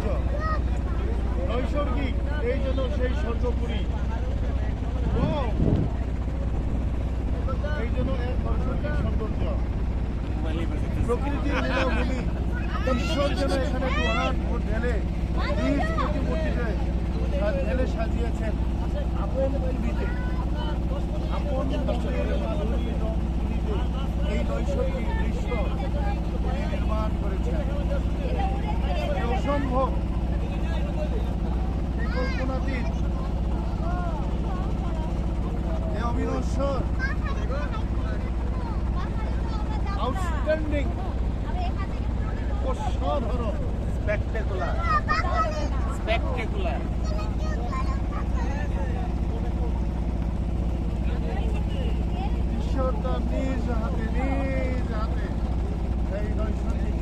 সৌন্দর্য নৈসর্গিক, এই জন্য সেই সর্বোপরি এই জন্য এক নৈসর্গিক সৌন্দর্য, প্রকৃতির লীলাভূমি। ঈশ্বর যেন এখানে মহান ভোট ঢেলে নিজ প্রতিমূর্তিতে ঢেলে সাজিয়েছেন আপন তুলিতে, আপন রঙের মাধুরী রং তুলিতে এই নৈসর্গিক দৃশ্য তিনি নির্মাণ করেছেন। অসম্ভব, এই কল্পনাতীত, এই অবিনশ্বর, আউটস্ট্যান্ডিং, অসাধারণ, স্পেকটেকুলার, স্পেকটেকুলার। ঈশ্বর তার নিজ হাতে এই নৈসর্গিক